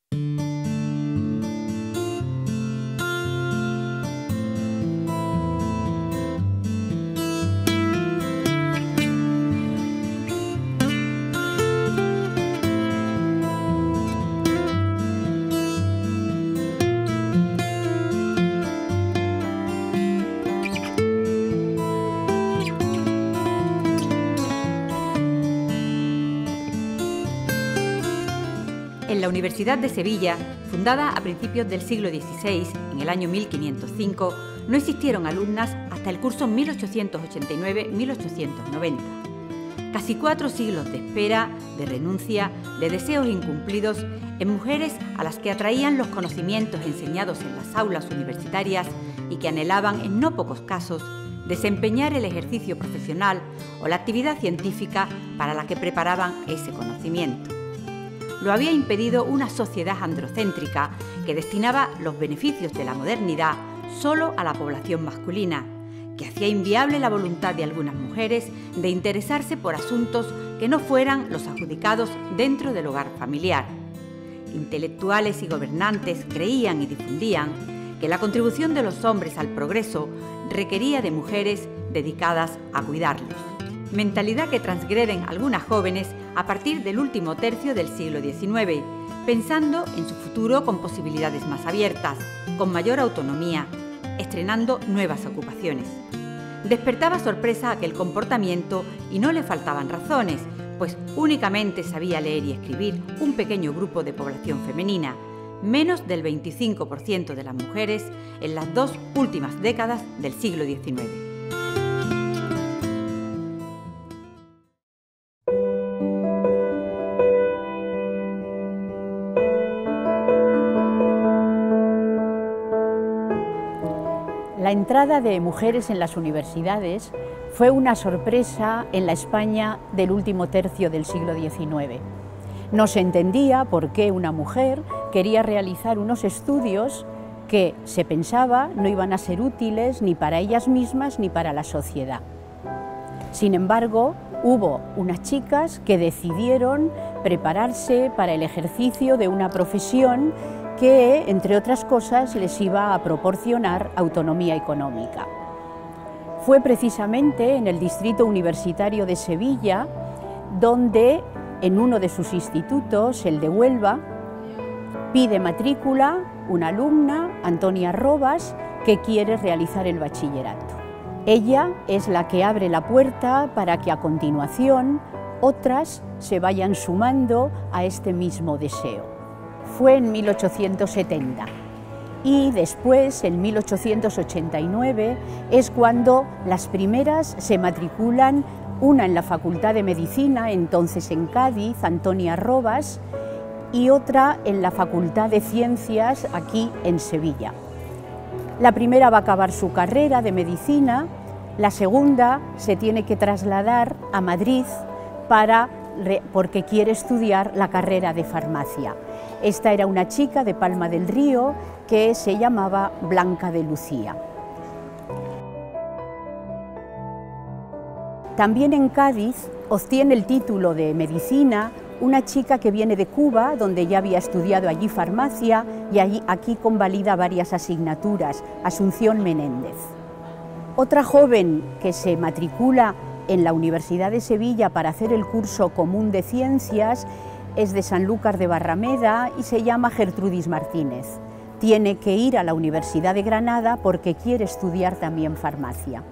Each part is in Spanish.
En la Universidad de Sevilla, fundada a principios del siglo XVI, en el año 1505, no existieron alumnas hasta el curso 1889-1890. Casi 4 siglos de espera, de renuncia, de deseos incumplidos en mujeres a las que atraían los conocimientos enseñados en las aulas universitarias y que anhelaban, en no pocos casos, desempeñar el ejercicio profesional o la actividad científica para la que preparaban ese conocimiento. Lo había impedido una sociedad androcéntrica que destinaba los beneficios de la modernidad solo a la población masculina, que hacía inviable la voluntad de algunas mujeres de interesarse por asuntos que no fueran los adjudicados dentro del hogar familiar. Intelectuales y gobernantes creían y difundían que la contribución de los hombres al progreso requería de mujeres dedicadas a cuidarlos. Mentalidad que transgreden algunas jóvenes a partir del último tercio del siglo XIX, pensando en su futuro con posibilidades más abiertas, con mayor autonomía, estrenando nuevas ocupaciones. Despertaba sorpresa aquel comportamiento y no le faltaban razones, pues únicamente sabía leer y escribir un pequeño grupo de población femenina, menos del 25% de las mujeres en las 2 últimas décadas del siglo XIX. La entrada de mujeres en las universidades fue una sorpresa en la España del último tercio del siglo XIX. No se entendía por qué una mujer quería realizar unos estudios que se pensaba no iban a ser útiles ni para ellas mismas ni para la sociedad. Sin embargo, hubo unas chicas que decidieron prepararse para el ejercicio de una profesión que, entre otras cosas, les iba a proporcionar autonomía económica. Fue precisamente en el Distrito Universitario de Sevilla donde, en uno de sus institutos, el de Huelva, pide matrícula una alumna, Antonia Robas, que quiere realizar el bachillerato. Ella es la que abre la puerta para que a continuación otras se vayan sumando a este mismo deseo. Fue en 1870 y después, en 1889, es cuando las primeras se matriculan, una en la Facultad de Medicina, entonces en Cádiz, Antonia Robas, y otra en la Facultad de Ciencias, aquí en Sevilla. La primera va a acabar su carrera de medicina, la segunda se tiene que trasladar a Madrid porque quiere estudiar la carrera de farmacia. Esta era una chica de Palma del Río que se llamaba Blanca de Lucía. También en Cádiz obtiene el título de medicina una chica que viene de Cuba, donde ya había estudiado allí farmacia y aquí convalida varias asignaturas, Asunción Menéndez. Otra joven que se matricula en la Universidad de Sevilla para hacer el curso común de ciencias es de Sanlúcar de Barrameda y se llama Gertrudis Martínez. Tiene que ir a la Universidad de Granada porque quiere estudiar también farmacia.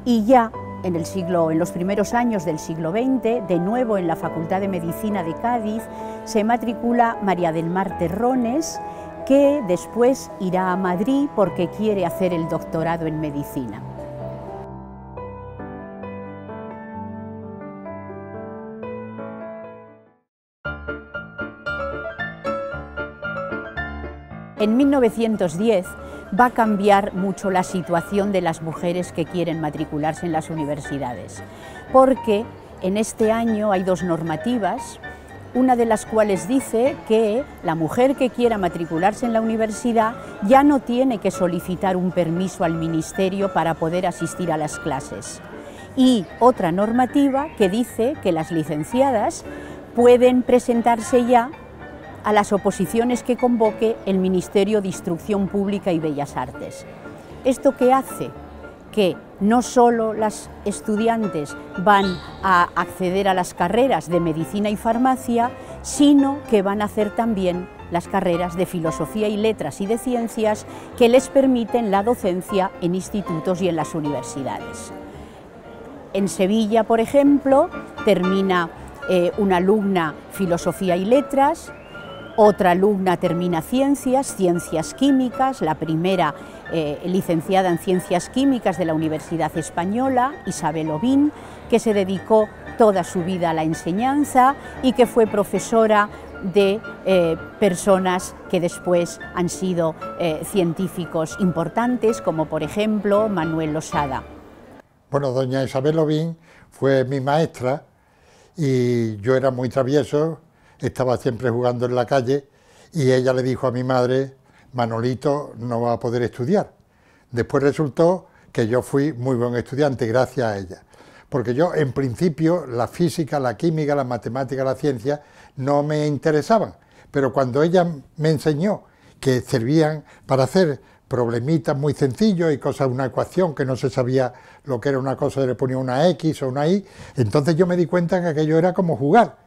Y ya en los primeros años del siglo XX, de nuevo en la Facultad de Medicina de Cádiz, se matricula María del Mar Terrones, que después irá a Madrid porque quiere hacer el doctorado en medicina. En 1910 va a cambiar mucho la situación de las mujeres que quieren matricularse en las universidades, porque en este año hay 2 normativas, una de las cuales dice que la mujer que quiera matricularse en la universidad ya no tiene que solicitar un permiso al ministerio para poder asistir a las clases, y otra normativa que dice que las licenciadas pueden presentarse ya a las oposiciones que convoque el Ministerio de Instrucción Pública y Bellas Artes. ¿Esto qué hace? Que no solo las estudiantes van a acceder a las carreras de medicina y farmacia, sino que van a hacer también las carreras de filosofía y letras y de ciencias que les permiten la docencia en institutos y en las universidades. En Sevilla, por ejemplo, termina una alumna filosofía y letras, otra alumna termina ciencias químicas, la primera licenciada en ciencias químicas de la Universidad Española, Isabel Obín, que se dedicó toda su vida a la enseñanza y que fue profesora de personas que después han sido científicos importantes, como por ejemplo Manuel Losada. Bueno, doña Isabel Obín fue mi maestra y yo era muy travieso, estaba siempre jugando en la calle y ella le dijo a mi madre: Manolito no va a poder estudiar. Después resultó que yo fui muy buen estudiante gracias a ella, porque yo en principio la física, la química, la matemática, la ciencia no me interesaban, pero cuando ella me enseñó que servían para hacer problemitas muy sencillos y cosas, una ecuación que no se sabía lo que era una cosa, le ponía una X o una Y, entonces yo me di cuenta que aquello era como jugar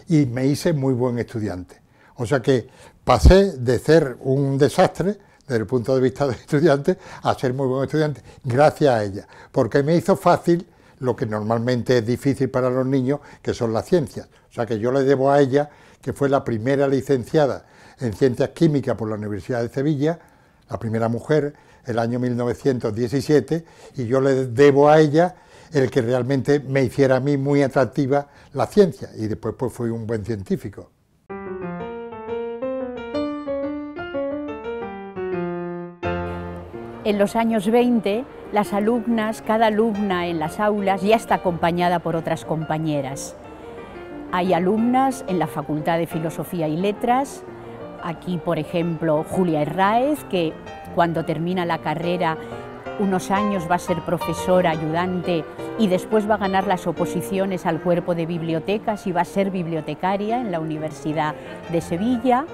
y me hice muy buen estudiante. O sea que pasé de ser un desastre desde el punto de vista de estudiante a ser muy buen estudiante gracias a ella, porque me hizo fácil lo que normalmente es difícil para los niños, que son las ciencias. O sea que yo le debo a ella, que fue la primera licenciada en Ciencias Químicas por la Universidad de Sevilla, la primera mujer, el año 1917, y yo le debo a ella el que realmente me hiciera a mí muy atractiva la ciencia, y después pues fui un buen científico. En los años 20, las alumnas, cada alumna en las aulas ya está acompañada por otras compañeras. Hay alumnas en la Facultad de Filosofía y Letras, aquí por ejemplo Julia Herráez, que cuando termina la carrera unos años va a ser profesora ayudante y después va a ganar las oposiciones al cuerpo de bibliotecas y va a ser bibliotecaria en la Universidad de Sevilla.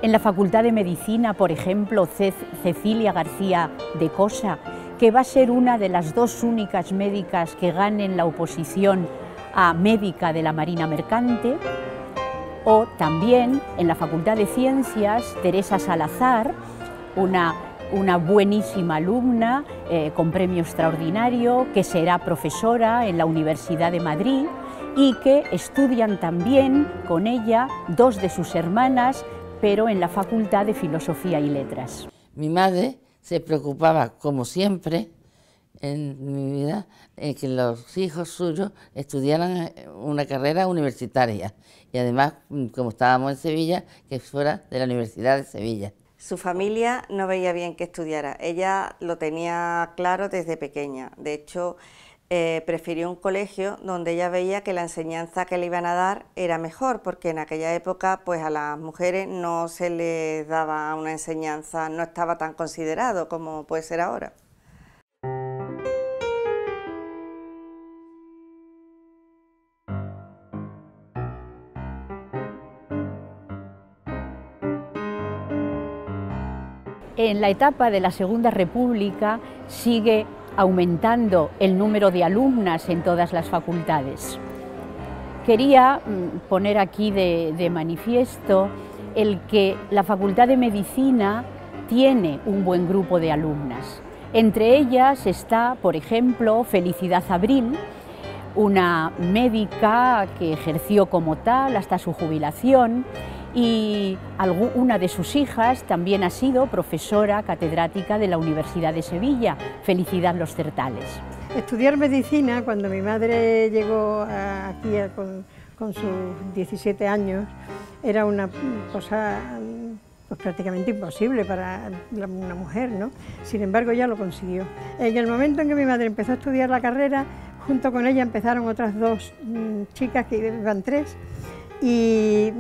En la Facultad de Medicina, por ejemplo, Cecilia García de Cosa, que va a ser una de las dos únicas médicas que ganen la oposición a médica de la Marina Mercante. O también en la Facultad de Ciencias, Teresa Salazar, una buenísima alumna con premio extraordinario, que será profesora en la Universidad de Madrid y que estudian también con ella dos de sus hermanas, pero en la Facultad de Filosofía y Letras. Mi madre se preocupaba, como siempre en mi vida, que los hijos suyos estudiaran una carrera universitaria y además, como estábamos en Sevilla, que fuera de la Universidad de Sevilla. Su familia no veía bien que estudiara, ella lo tenía claro desde pequeña. De hecho, prefirió un colegio donde ella veía que la enseñanza que le iban a dar era mejor, porque en aquella época pues a las mujeres no se les daba una enseñanza, no estaba tan considerado como puede ser ahora. En la etapa de la Segunda República sigue aumentando el número de alumnas en todas las facultades. Quería poner aquí de manifiesto el que la Facultad de Medicina tiene un buen grupo de alumnas. Entre ellas está, por ejemplo, Felicidad Abril, una médica que ejerció como tal hasta su jubilación, y una de sus hijas también ha sido profesora catedrática de la Universidad de Sevilla, Felicidad Los Certales. Estudiar medicina, cuando mi madre llegó aquí con sus 17 años, era una cosa pues, prácticamente imposible para una mujer, ¿no? Sin embargo, ella lo consiguió. En el momento en que mi madre empezó a estudiar la carrera, junto con ella empezaron otras dos chicas, que iban tres, y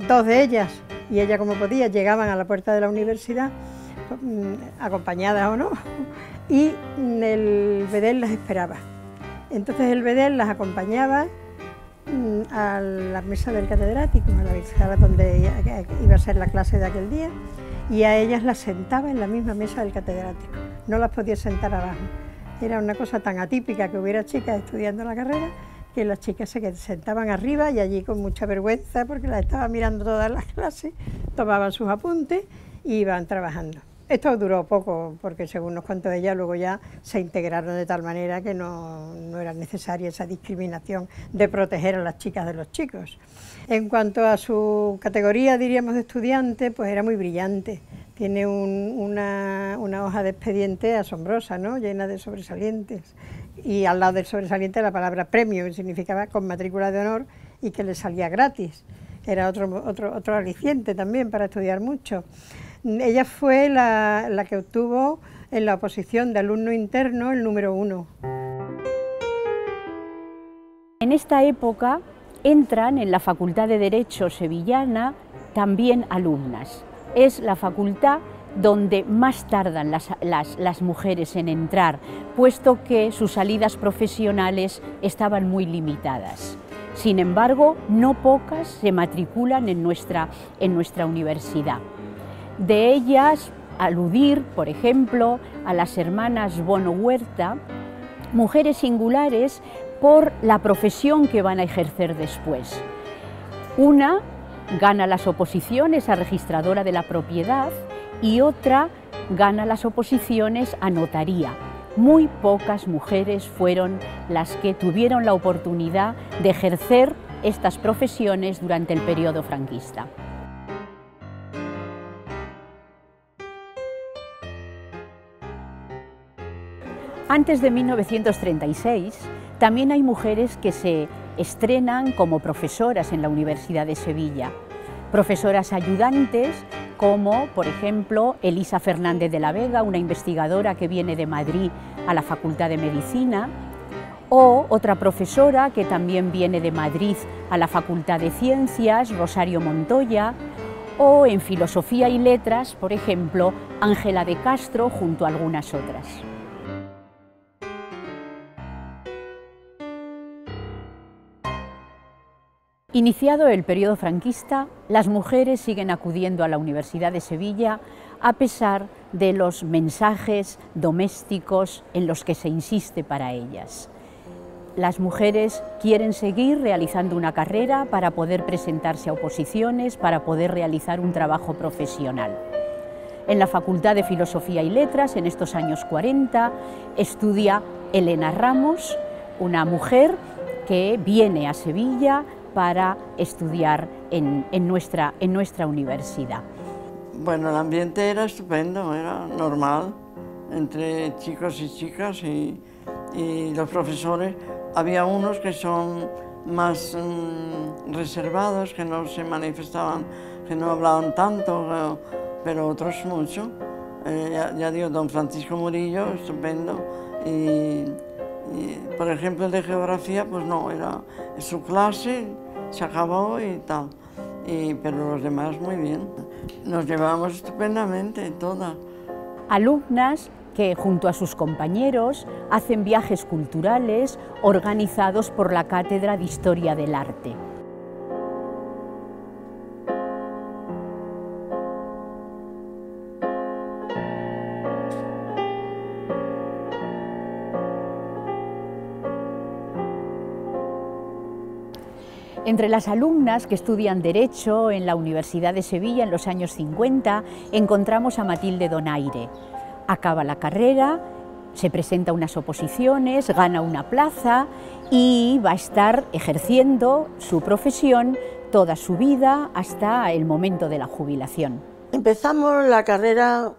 dos de ellas, y ella como podía, llegaban a la puerta de la universidad, acompañadas o no, y el bedel las esperaba. Entonces el bedel las acompañaba a la mesa del catedrático, a la sala donde iba a ser la clase de aquel día, y a ellas las sentaba en la misma mesa del catedrático, no las podía sentar abajo. Era una cosa tan atípica que hubiera chicas estudiando la carrera, que las chicas se sentaban arriba y allí con mucha vergüenza, porque las estaban mirando todas las clases, tomaban sus apuntes y iban trabajando. Esto duró poco, porque según nos contó ella, luego ya se integraron de tal manera que no era necesaria esa discriminación de proteger a las chicas de los chicos. En cuanto a su categoría, diríamos, de estudiante, pues era muy brillante. Tiene una hoja de expediente asombrosa, ¿no?, llena de sobresalientes. Y al lado del sobresaliente la palabra premio, que significaba con matrícula de honor y que le salía gratis. Era otro aliciente también para estudiar mucho. Ella fue la que obtuvo en la oposición de alumno interno el número 1. En esta época entran en la Facultad de Derecho sevillana también alumnas. Es la facultad donde más tardan las mujeres en entrar, puesto que sus salidas profesionales estaban muy limitadas. Sin embargo, no pocas se matriculan en nuestra universidad. De ellas, aludir, por ejemplo, a las hermanas Bono Huerta, mujeres singulares por la profesión que van a ejercer después. Una gana las oposiciones a registradora de la propiedad y otra gana las oposiciones a notaría. Muy pocas mujeres fueron las que tuvieron la oportunidad de ejercer estas profesiones durante el periodo franquista. Antes de 1936, también hay mujeres que se estrenan como profesoras en la Universidad de Sevilla. Profesoras ayudantes como, por ejemplo, Elisa Fernández de la Vega, una investigadora que viene de Madrid a la Facultad de Medicina, o otra profesora que también viene de Madrid a la Facultad de Ciencias, Rosario Montoya, o en Filosofía y Letras, por ejemplo, Ángela de Castro, junto a algunas otras. Iniciado el periodo franquista, las mujeres siguen acudiendo a la Universidad de Sevilla a pesar de los mensajes domésticos en los que se insiste para ellas. Las mujeres quieren seguir realizando una carrera para poder presentarse a oposiciones, para poder realizar un trabajo profesional. En la Facultad de Filosofía y Letras, en estos años 40, estudia Elena Ramos, una mujer que viene a Sevilla para estudiar en nuestra universidad. Bueno, el ambiente era estupendo, era normal, entre chicos y chicas y los profesores. Había unos que son más reservados, que no se manifestaban, que no hablaban tanto, pero otros mucho. Ya digo, don Francisco Murillo, estupendo. Y por ejemplo, el de geografía, pues no, era su clase, se acabó y tal. Pero los demás muy bien. Nos llevábamos estupendamente, todas. Alumnas que junto a sus compañeros hacen viajes culturales organizados por la Cátedra de Historia del Arte. Entre las alumnas que estudian Derecho en la Universidad de Sevilla en los años 50, encontramos a Matilde Donaire. Acaba la carrera, se presenta a unas oposiciones, gana una plaza y va a estar ejerciendo su profesión toda su vida hasta el momento de la jubilación. Empezamos la carrera,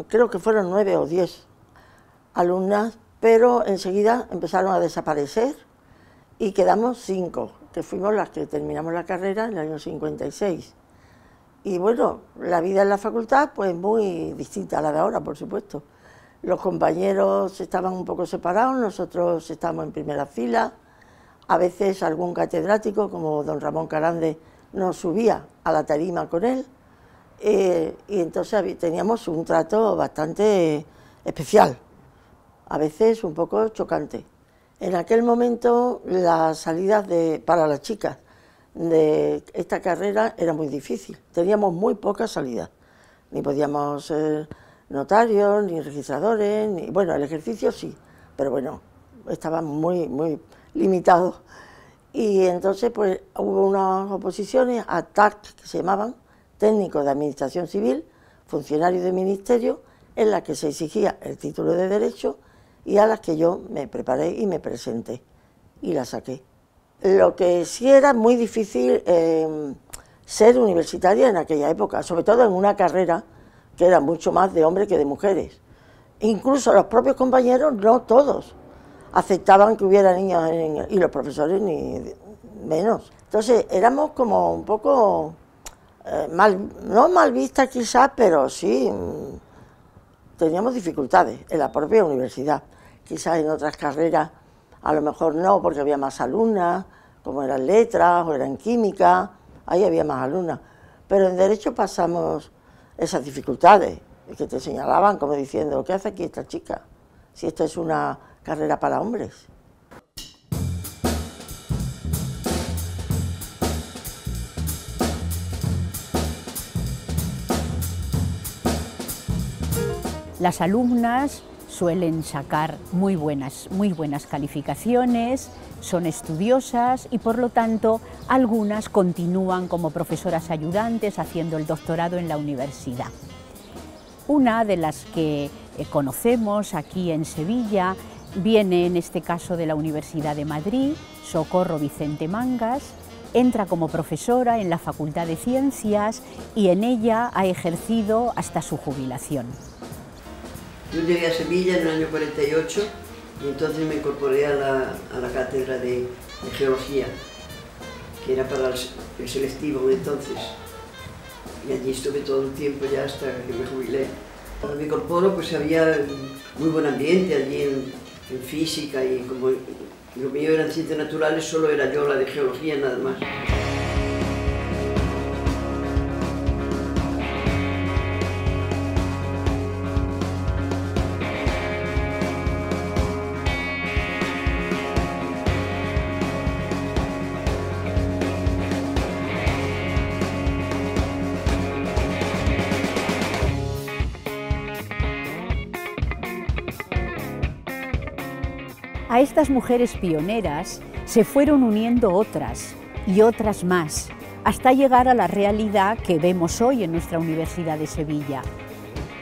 creo que fueron 9 o 10 alumnas, pero enseguida empezaron a desaparecer y quedamos 5, que fuimos las que terminamos la carrera en el año 56. Y bueno, la vida en la facultad pues muy distinta a la de ahora, por supuesto. Los compañeros estaban un poco separados, nosotros estábamos en primera fila. A veces algún catedrático, como don Ramón Carande, nos subía a la tarima con él. Y entonces teníamos un trato bastante especial, a veces un poco chocante. En aquel momento las salidas para las chicas de esta carrera era muy difícil, teníamos muy pocas salidas, ni podíamos ser notarios, ni registradores, ni, bueno, el ejercicio sí, pero bueno, estaban muy limitados. Y entonces pues hubo unas oposiciones a TAC, que se llamaban técnicos de administración civil, funcionarios de ministerio, en las que se exigía el título de Derecho y a las que yo me preparé y me presenté y la saqué. Lo que sí era muy difícil ser universitaria en aquella época, sobre todo en una carrera que era mucho más de hombres que de mujeres. Incluso los propios compañeros, no todos, aceptaban que hubiera niños y los profesores ni menos. Entonces éramos como un poco, no mal vistas quizás, pero sí teníamos dificultades en la propia universidad. Quizás en otras carreras a lo mejor no, porque había más alumnas, como eran letras o eran química, ahí había más alumnas. Pero en Derecho pasamos esas dificultades, que te señalaban como diciendo, ¿qué hace aquí esta chica? Si esto es una carrera para hombres. Las alumnas suelen sacar muy buenas calificaciones, son estudiosas y por lo tanto algunas continúan como profesoras ayudantes haciendo el doctorado en la universidad. Una de las que conocemos aquí en Sevilla viene en este caso de la Universidad de Madrid, Socorro Vicente Mangas, entra como profesora en la Facultad de Ciencias y en ella ha ejercido hasta su jubilación. Yo llegué a Sevilla en el año 48 y entonces me incorporé a la cátedra de Geología, que era para el selectivo de entonces. Y allí estuve todo el tiempo ya hasta que me jubilé. Cuando me incorporo pues había muy buen ambiente allí en física y como lo mío eran ciencias naturales, solo era yo la de Geología nada más. A estas mujeres pioneras se fueron uniendo otras y otras más, hasta llegar a la realidad que vemos hoy en nuestra Universidad de Sevilla.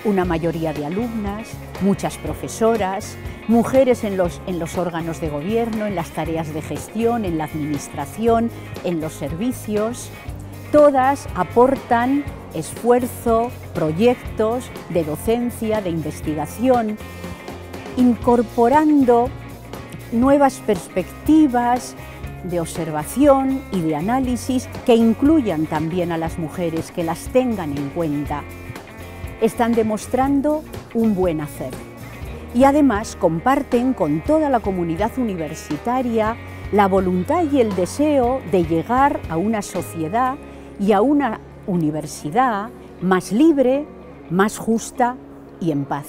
Una mayoría de alumnas, muchas profesoras, mujeres en los órganos de gobierno, en las tareas de gestión, en la administración, en los servicios. Todas aportan esfuerzo, proyectos de docencia, de investigación, incorporando nuevas perspectivas de observación y de análisis que incluyan también a las mujeres, que las tengan en cuenta. Están demostrando un buen hacer y además comparten con toda la comunidad universitaria la voluntad y el deseo de llegar a una sociedad y a una universidad más libre, más justa y en paz.